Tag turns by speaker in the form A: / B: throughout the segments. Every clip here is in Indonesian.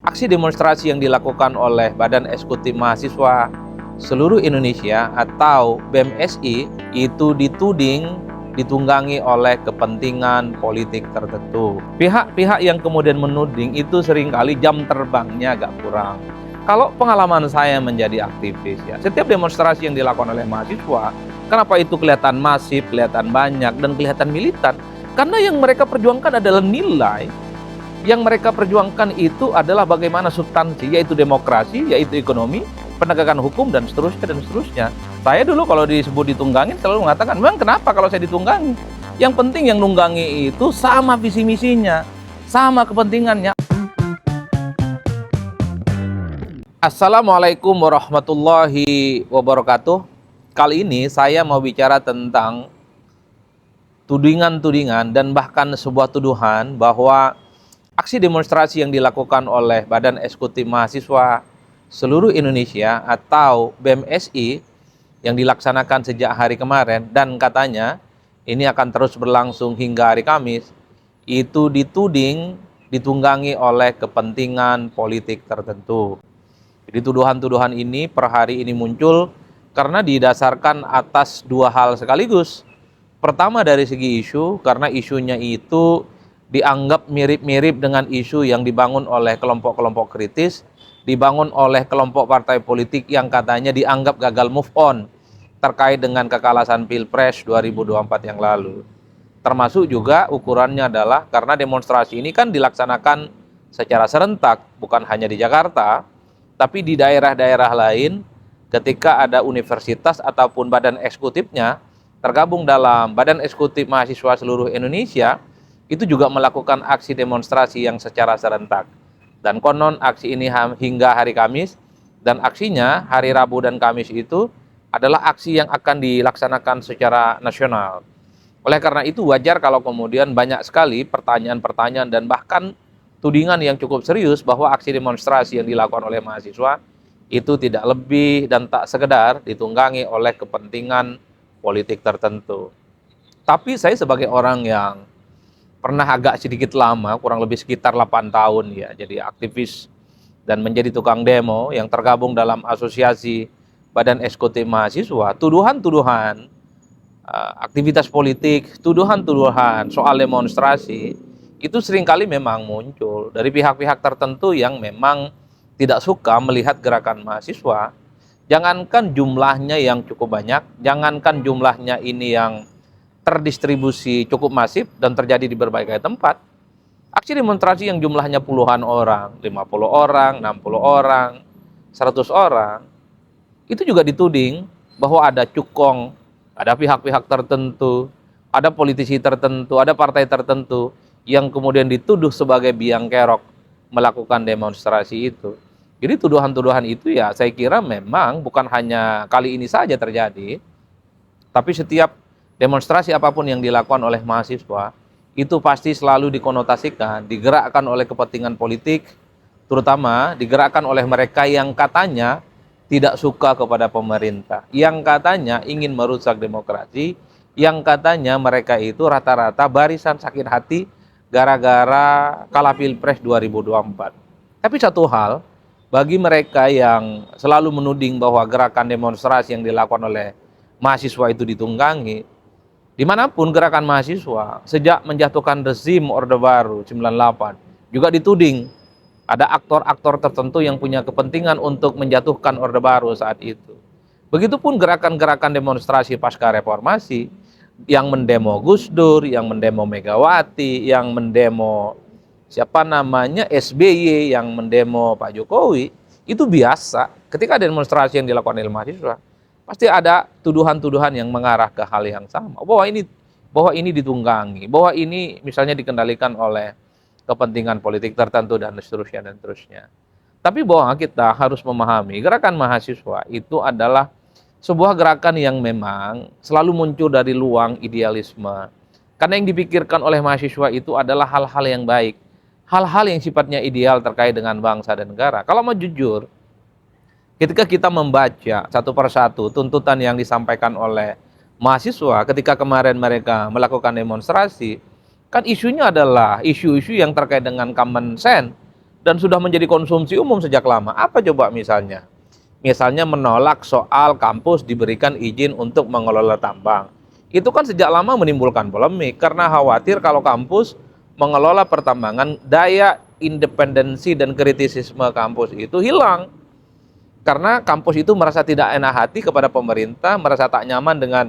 A: Aksi demonstrasi yang dilakukan oleh Badan Eksekutif Mahasiswa seluruh Indonesia atau BEMSI itu ditunggangi oleh kepentingan politik tertentu. Pihak-pihak yang kemudian menuding itu seringkali jam terbangnya agak kurang. Kalau pengalaman saya menjadi aktivis, ya, setiap demonstrasi yang dilakukan oleh mahasiswa, kenapa itu kelihatan masif, kelihatan banyak, dan kelihatan militan? Karena yang mereka perjuangkan adalah nilai. Yang mereka perjuangkan itu adalah bagaimana substansi, yaitu demokrasi, yaitu ekonomi, penegakan hukum, dan seterusnya, dan seterusnya. Saya dulu kalau disebut ditunggangin selalu mengatakan, memang kenapa kalau saya ditunggangi? Yang penting yang nunggangi itu sama visi misinya, sama kepentingannya. Assalamualaikum warahmatullahi wabarakatuh. Kali ini saya mau bicara tentang tudingan-tudingan dan bahkan sebuah tuduhan bahwa aksi demonstrasi yang dilakukan oleh Badan Eksekutif Mahasiswa seluruh Indonesia atau BEMSI yang dilaksanakan sejak hari kemarin dan katanya ini akan terus berlangsung hingga hari Kamis, itu ditunggangi oleh kepentingan politik tertentu. Jadi tuduhan-tuduhan ini per hari ini muncul karena didasarkan atas dua hal sekaligus. Pertama dari segi isu, karena isunya itu dianggap mirip-mirip dengan isu yang dibangun oleh kelompok-kelompok kritis, dibangun oleh kelompok partai politik yang katanya dianggap gagal move on terkait dengan kekalasan Pilpres 2024 yang lalu. Termasuk juga ukurannya adalah karena demonstrasi ini kan dilaksanakan secara serentak, bukan hanya di Jakarta, tapi di daerah-daerah lain ketika ada universitas ataupun badan eksekutifnya tergabung dalam Badan Eksekutif Mahasiswa seluruh Indonesia, itu juga melakukan aksi demonstrasi yang secara serentak. Dan konon aksi ini hingga hari Kamis, dan aksinya hari Rabu dan Kamis itu adalah aksi yang akan dilaksanakan secara nasional. Oleh karena itu wajar kalau kemudian banyak sekali pertanyaan-pertanyaan dan bahkan tudingan yang cukup serius bahwa aksi demonstrasi yang dilakukan oleh mahasiswa itu tidak lebih dan tak sekedar ditunggangi oleh kepentingan politik tertentu. Tapi saya sebagai orang yang pernah agak sedikit lama, kurang lebih sekitar 8 tahun ya, jadi aktivis dan menjadi tukang demo yang tergabung dalam asosiasi Badan Eksekutif Mahasiswa, tuduhan-tuduhan aktivitas politik, tuduhan-tuduhan soal demonstrasi, itu seringkali memang muncul dari pihak-pihak tertentu yang memang tidak suka melihat gerakan mahasiswa, jangankan jumlahnya yang cukup banyak, jangankan jumlahnya ini yang terdistribusi cukup masif dan terjadi di berbagai tempat. Aksi demonstrasi yang jumlahnya puluhan orang, 50 orang, 60 orang, 100 orang, itu juga dituding bahwa ada cukong, ada pihak-pihak tertentu, ada politisi tertentu, ada partai tertentu yang kemudian dituduh sebagai biang kerok melakukan demonstrasi itu. Jadi tuduhan-tuduhan itu ya saya kira memang bukan hanya kali ini saja terjadi, tapi setiap demonstrasi apapun yang dilakukan oleh mahasiswa, itu pasti selalu dikonotasikan, digerakkan oleh kepentingan politik, terutama digerakkan oleh mereka yang katanya tidak suka kepada pemerintah, yang katanya ingin merusak demokrasi, yang katanya mereka itu rata-rata barisan sakit hati gara-gara kalah Pilpres 2024. Tapi satu hal, bagi mereka yang selalu menuding bahwa gerakan demonstrasi yang dilakukan oleh mahasiswa itu ditunggangi, dimanapun gerakan mahasiswa sejak menjatuhkan rezim Orde Baru 98 juga dituding ada aktor-aktor tertentu yang punya kepentingan untuk menjatuhkan Orde Baru saat itu. Begitupun gerakan-gerakan demonstrasi pasca reformasi yang mendemo Gus Dur, yang mendemo Megawati, yang mendemo SBY, yang mendemo Pak Jokowi, itu biasa. Ketika demonstrasi yang dilakukan oleh mahasiswa, pasti ada tuduhan-tuduhan yang mengarah ke hal yang sama, bahwa ini ditunggangi, bahwa ini misalnya dikendalikan oleh kepentingan politik tertentu dan seterusnya. Tapi bahwa kita harus memahami gerakan mahasiswa itu adalah sebuah gerakan yang memang selalu muncul dari luang idealisme. Karena yang dipikirkan oleh mahasiswa itu adalah hal-hal yang baik, hal-hal yang sifatnya ideal terkait dengan bangsa dan negara. Kalau mau jujur, ketika kita membaca satu persatu tuntutan yang disampaikan oleh mahasiswa ketika kemarin mereka melakukan demonstrasi, kan isunya adalah isu-isu yang terkait dengan common sense, dan sudah menjadi konsumsi umum sejak lama. Apa coba misalnya? Misalnya menolak soal kampus diberikan izin untuk mengelola tambang. Itu kan sejak lama menimbulkan polemik karena khawatir kalau kampus mengelola pertambangan, daya independensi dan kritisisme kampus itu hilang. Karena kampus itu merasa tidak enak hati kepada pemerintah, merasa tak nyaman dengan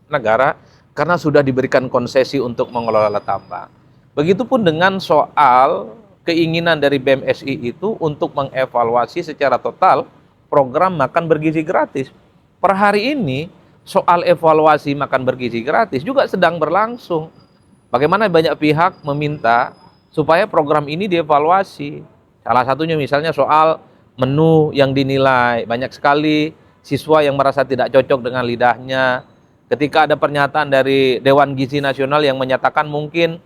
A: negara karena sudah diberikan konsesi untuk mengelola tambang. Begitupun dengan soal keinginan dari BMSI itu untuk mengevaluasi secara total program makan bergizi gratis. Per hari ini soal evaluasi makan bergizi gratis juga sedang berlangsung. Bagaimana banyak pihak meminta supaya program ini dievaluasi. Salah satunya misalnya soal menu yang dinilai. Banyak sekali siswa yang merasa tidak cocok dengan lidahnya. Ketika ada pernyataan dari Dewan Gizi Nasional yang menyatakan mungkin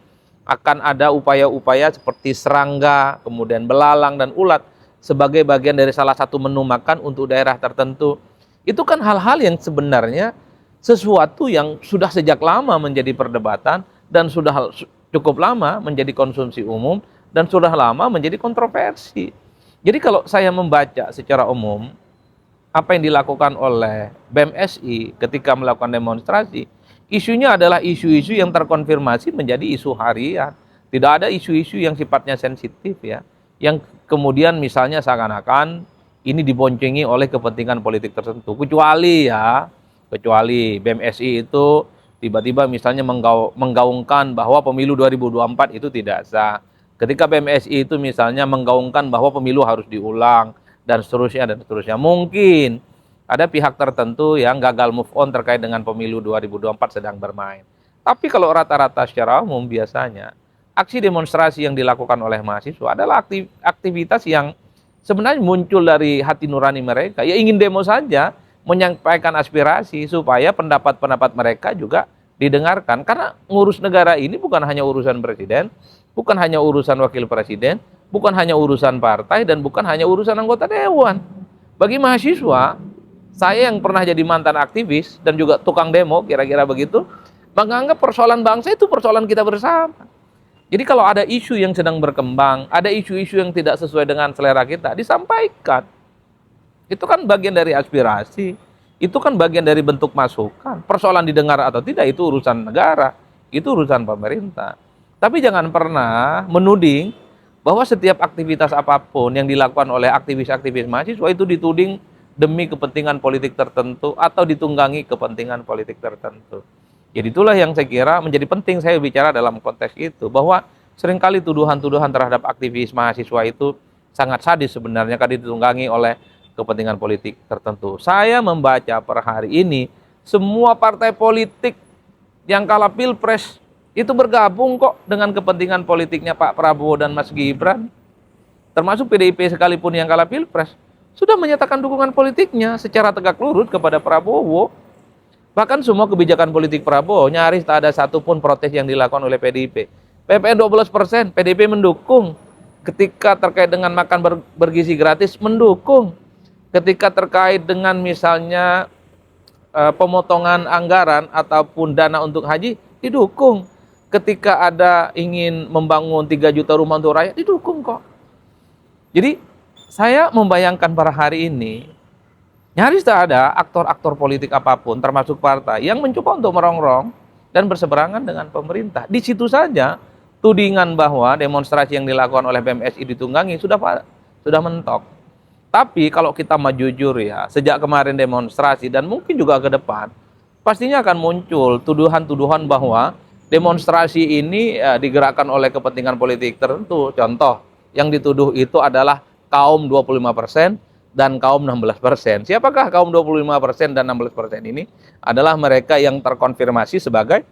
A: akan ada upaya-upaya seperti serangga, kemudian belalang dan ulat sebagai bagian dari salah satu menu makan untuk daerah tertentu. Itu kan hal-hal yang sebenarnya sesuatu yang sudah sejak lama menjadi perdebatan dan sudah cukup lama menjadi konsumsi umum dan sudah lama menjadi kontroversi. Jadi kalau saya membaca secara umum apa yang dilakukan oleh BMSI ketika melakukan demonstrasi, isunya adalah isu-isu yang terkonfirmasi menjadi isu harian. Tidak ada isu-isu yang sifatnya sensitif ya, yang kemudian misalnya seakan-akan ini diboncengi oleh kepentingan politik tertentu. Kecuali BMSI itu tiba-tiba misalnya menggaungkan bahwa pemilu 2024 itu tidak sah. Ketika BMSI itu misalnya menggaungkan bahwa pemilu harus diulang dan seterusnya dan seterusnya. Mungkin ada pihak tertentu yang gagal move on terkait dengan pemilu 2024 sedang bermain. Tapi kalau rata-rata secara umum biasanya aksi demonstrasi yang dilakukan oleh mahasiswa adalah aktivitas yang sebenarnya muncul dari hati nurani mereka. Ya ingin demo saja, menyampaikan aspirasi supaya pendapat-pendapat mereka juga didengarkan. Karena ngurus negara ini bukan hanya urusan presiden, bukan hanya urusan wakil presiden, bukan hanya urusan partai, dan bukan hanya urusan anggota dewan. Bagi mahasiswa, saya yang pernah jadi mantan aktivis dan juga tukang demo, kira-kira begitu, menganggap persoalan bangsa itu persoalan kita bersama. Jadi kalau ada isu yang sedang berkembang, ada isu-isu yang tidak sesuai dengan selera kita, disampaikan. Itu kan bagian dari aspirasi, itu kan bagian dari bentuk masukan. Persoalan didengar atau tidak itu urusan negara, itu urusan pemerintah. Tapi jangan pernah menuding bahwa setiap aktivitas apapun yang dilakukan oleh aktivis-aktivis mahasiswa itu dituding demi kepentingan politik tertentu atau ditunggangi kepentingan politik tertentu. Jadi itulah yang saya kira menjadi penting saya bicara dalam konteks itu, bahwa seringkali tuduhan-tuduhan terhadap aktivis mahasiswa itu sangat sadis sebenarnya karena ditunggangi oleh kepentingan politik tertentu. Saya membaca per hari ini semua partai politik yang kalah pilpres itu bergabung kok dengan kepentingan politiknya Pak Prabowo dan Mas Gibran. Termasuk PDIP sekalipun yang kalah pilpres sudah menyatakan dukungan politiknya secara tegak lurus kepada Prabowo. Bahkan semua kebijakan politik Prabowo nyaris tak ada satupun protes yang dilakukan oleh PDIP. PPN 12%, PDIP mendukung. Ketika terkait dengan makan bergizi gratis, mendukung. Ketika terkait dengan misalnya pemotongan anggaran ataupun dana untuk haji, didukung. Ketika ada ingin membangun 3 juta rumah untuk rakyat, didukung kok. Jadi saya membayangkan pada hari ini, nyaris tak ada aktor-aktor politik apapun, termasuk partai, yang mencoba untuk merongrong dan berseberangan dengan pemerintah. Di situ saja tudingan bahwa demonstrasi yang dilakukan oleh BMSI ditunggangi sudah mentok. Tapi kalau kita mau jujur ya, sejak kemarin demonstrasi dan mungkin juga ke depan, pastinya akan muncul tuduhan-tuduhan bahwa demonstrasi ini digerakkan oleh kepentingan politik tertentu. Contoh, yang dituduh itu adalah kaum 25% dan kaum 16%. Siapakah kaum 25% dan 16% ini? Adalah mereka yang terkonfirmasi sebagai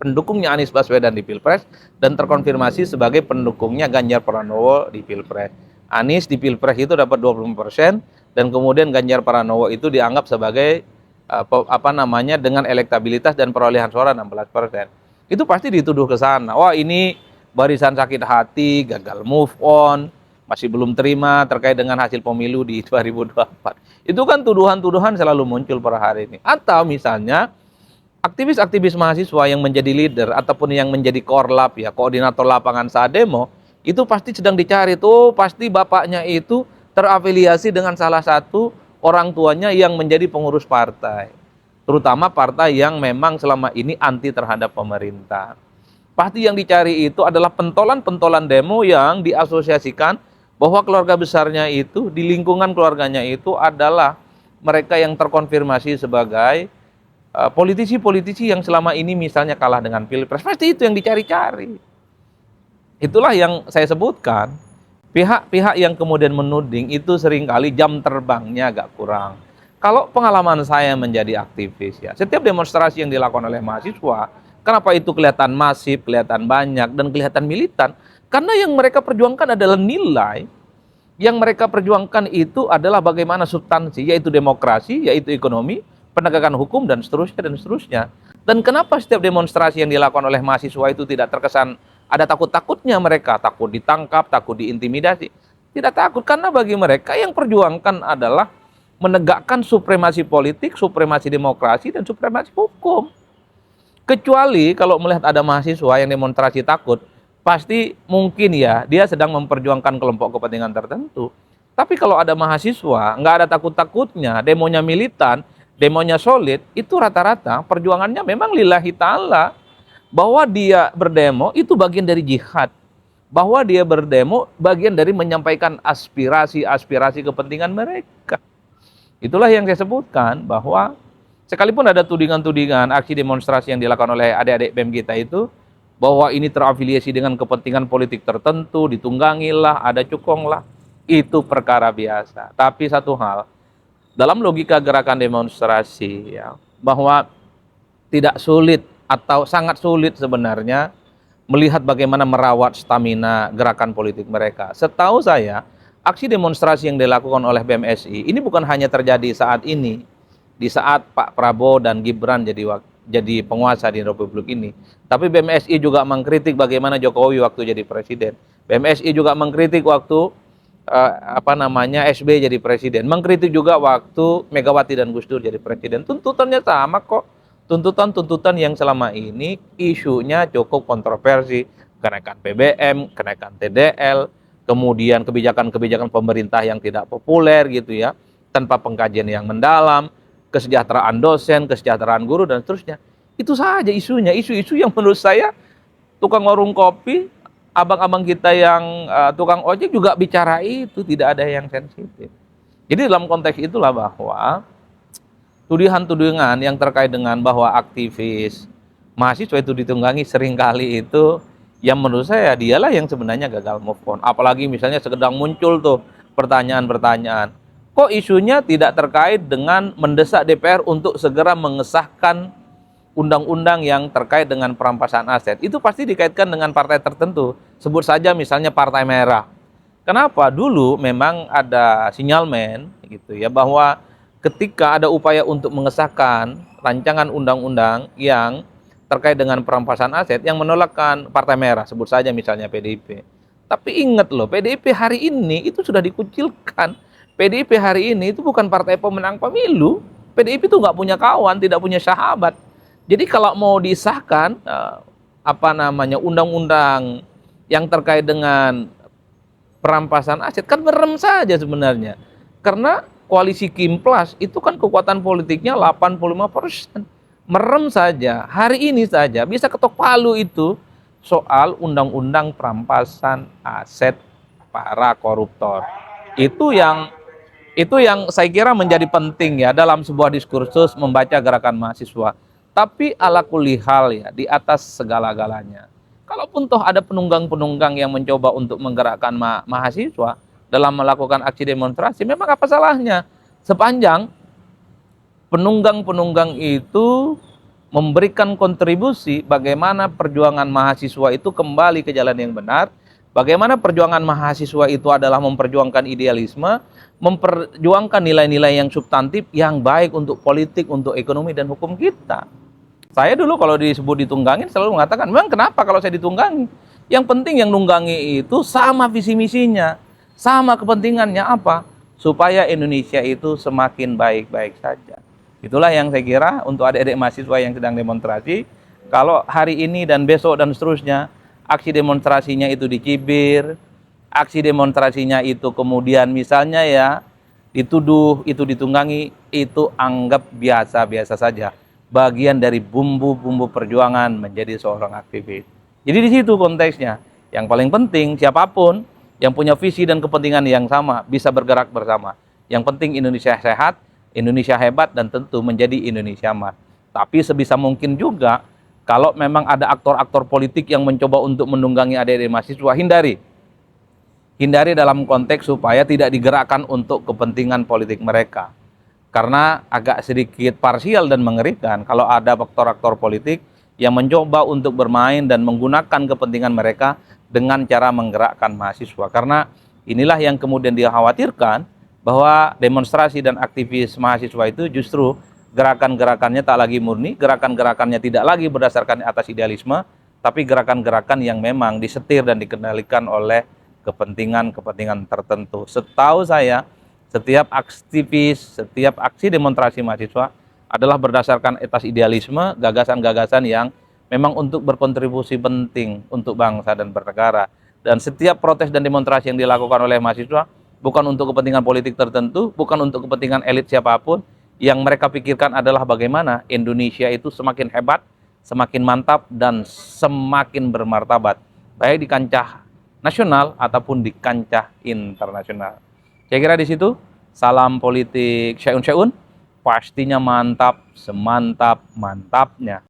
A: pendukungnya Anies Baswedan di Pilpres dan terkonfirmasi sebagai pendukungnya Ganjar Pranowo di Pilpres. Anies di Pilpres itu dapat 25% dan kemudian Ganjar Pranowo itu dianggap sebagai dengan elektabilitas dan perolehan suara 16%. Itu pasti dituduh ke sana. Wah, ini barisan sakit hati, gagal move on, masih belum terima terkait dengan hasil pemilu di 2024. Itu kan tuduhan-tuduhan selalu muncul per hari ini. Atau misalnya aktivis-aktivis mahasiswa yang menjadi leader ataupun yang menjadi korlap ya, koordinator lapangan saat demo, Itu pasti sedang dicari tuh, pasti bapaknya itu terafiliasi dengan salah satu orang tuanya yang menjadi pengurus partai. Terutama partai yang memang selama ini anti terhadap pemerintah. Pasti yang dicari itu adalah pentolan-pentolan demo yang diasosiasikan bahwa keluarga besarnya itu, di lingkungan keluarganya itu adalah mereka yang terkonfirmasi sebagai politisi-politisi yang selama ini misalnya kalah dengan Pilpres. Pasti itu yang dicari-cari. Itulah yang saya sebutkan, pihak-pihak yang kemudian menuding itu seringkali jam terbangnya agak kurang. Kalau pengalaman saya menjadi aktivis ya, setiap demonstrasi yang dilakukan oleh mahasiswa, kenapa itu kelihatan masif, kelihatan banyak, dan kelihatan militan? Karena yang mereka perjuangkan adalah nilai, yang mereka perjuangkan itu adalah bagaimana substansi, yaitu demokrasi, yaitu ekonomi, penegakan hukum, dan seterusnya, dan seterusnya. Dan kenapa setiap demonstrasi yang dilakukan oleh mahasiswa itu tidak terkesan ada takut-takutnya mereka, takut ditangkap, takut diintimidasi. Tidak takut, karena bagi mereka yang perjuangkan adalah menegakkan supremasi politik, supremasi demokrasi, dan supremasi hukum. Kecuali kalau melihat ada mahasiswa yang demonstrasi takut, pasti mungkin ya dia sedang memperjuangkan kelompok kepentingan tertentu. Tapi kalau ada mahasiswa, nggak ada takut-takutnya, demonya militan, demonya solid, itu rata-rata perjuangannya memang lillahi ta'ala. Bahwa dia berdemo itu bagian dari jihad. Bahwa dia berdemo bagian dari menyampaikan aspirasi-aspirasi kepentingan mereka. Itulah yang saya sebutkan, bahwa sekalipun ada tudingan-tudingan aksi demonstrasi yang dilakukan oleh adik-adik BEM kita itu, bahwa ini terafiliasi dengan kepentingan politik tertentu, ditunggangilah, ada cukonglah, itu perkara biasa. Tapi satu hal, dalam logika gerakan demonstrasi ya, bahwa tidak sulit atau sangat sulit sebenarnya melihat bagaimana merawat stamina gerakan politik mereka. Setahu saya, aksi demonstrasi yang dilakukan oleh BMSI ini bukan hanya terjadi saat ini, di saat Pak Prabowo dan Gibran jadi penguasa di Republik ini. Tapi BMSI juga mengkritik bagaimana Jokowi waktu jadi presiden. BMSI juga mengkritik waktu SBY jadi presiden. Mengkritik juga waktu Megawati dan Gus Dur jadi presiden. Tuntutannya sama kok. Tuntutan-tuntutan yang selama ini isunya cukup kontroversi, kenaikan BBM, kenaikan TDL, kemudian kebijakan-kebijakan pemerintah yang tidak populer gitu ya, tanpa pengkajian yang mendalam, kesejahteraan dosen, kesejahteraan guru, dan seterusnya. Itu saja isunya, isu-isu yang menurut saya tukang warung kopi, abang-abang kita yang tukang ojek juga bicara itu, tidak ada yang sensitif. Jadi dalam konteks itulah bahwa tuduhan-tuduhan yang terkait dengan bahwa aktivis mahasiswa itu ditunggangi seringkali itu yang menurut saya dialah yang sebenarnya gagal move on. Apalagi misalnya sedang muncul tuh pertanyaan-pertanyaan. Kok isunya tidak terkait dengan mendesak DPR untuk segera mengesahkan undang-undang yang terkait dengan perampasan aset? Itu pasti dikaitkan dengan partai tertentu. Sebut saja misalnya Partai Merah. Kenapa? Dulu memang ada sinyalmen gitu ya, bahwa ketika ada upaya untuk mengesahkan rancangan undang-undang yang terkait dengan perampasan aset, yang menolakkan Partai Merah, sebut saja misalnya PDIP. Tapi ingat loh, PDIP hari ini itu sudah dikucilkan. PDIP hari ini itu bukan partai pemenang pemilu. PDIP itu nggak punya kawan, tidak punya sahabat. Jadi kalau mau disahkan undang-undang yang terkait dengan perampasan aset, kan merem saja sebenarnya. Karena koalisi Kimplas itu kan kekuatan politiknya 85%. Merem saja, hari ini saja bisa ketok palu itu soal undang-undang perampasan aset para koruptor. Itu yang saya kira menjadi penting ya dalam sebuah diskursus membaca gerakan mahasiswa. Tapi ala kulli hal ya, di atas segala-galanya, kalaupun toh ada penunggang-penunggang yang mencoba untuk menggerakkan mahasiswa dalam melakukan aksi demonstrasi, memang apa salahnya? Sepanjang penunggang-penunggang itu memberikan kontribusi bagaimana perjuangan mahasiswa itu kembali ke jalan yang benar, bagaimana perjuangan mahasiswa itu adalah memperjuangkan idealisme, memperjuangkan nilai-nilai yang substantif, yang baik untuk politik, untuk ekonomi, dan hukum kita. Saya dulu kalau disebut ditunggangin selalu mengatakan, memang kenapa kalau saya ditunggangi? Yang penting yang nunggangi itu sama visi misinya, sama kepentingannya apa? Supaya Indonesia itu semakin baik-baik saja. Itulah yang saya kira untuk adik-adik mahasiswa yang sedang demonstrasi, kalau hari ini dan besok dan seterusnya aksi demonstrasinya itu dicibir, aksi demonstrasinya itu kemudian misalnya ya dituduh, itu ditunggangi, itu anggap biasa-biasa saja. Bagian dari bumbu-bumbu perjuangan menjadi seorang aktivis. Jadi di situ konteksnya. Yang paling penting siapapun yang punya visi dan kepentingan yang sama bisa bergerak bersama. Yang penting Indonesia sehat, Indonesia hebat, dan tentu menjadi Indonesia emas. Tapi sebisa mungkin juga kalau memang ada aktor-aktor politik yang mencoba untuk menunggangi adik-adik mahasiswa, hindari dalam konteks supaya tidak digerakkan untuk kepentingan politik mereka. Karena agak sedikit parsial dan mengerikan kalau ada aktor-aktor politik yang mencoba untuk bermain dan menggunakan kepentingan mereka dengan cara menggerakkan mahasiswa. Karena inilah yang kemudian dikhawatirkan, bahwa demonstrasi dan aktivis mahasiswa itu justru gerakan-gerakannya tak lagi murni, gerakan-gerakannya tidak lagi berdasarkan atas idealisme, tapi gerakan-gerakan yang memang disetir dan dikendalikan oleh kepentingan-kepentingan tertentu. Setahu saya, setiap aktivis, setiap aksi demonstrasi mahasiswa adalah berdasarkan etos idealisme, gagasan-gagasan yang memang untuk berkontribusi penting untuk bangsa dan bernegara. Dan setiap protes dan demonstrasi yang dilakukan oleh mahasiswa bukan untuk kepentingan politik tertentu, bukan untuk kepentingan elit siapapun. Yang mereka pikirkan adalah bagaimana Indonesia itu semakin hebat, semakin mantap, dan semakin bermartabat, baik di kancah nasional ataupun di kancah internasional. Saya kira di situ, salam politik Syai'un Syai'un, pastinya mantap, semantap-mantapnya.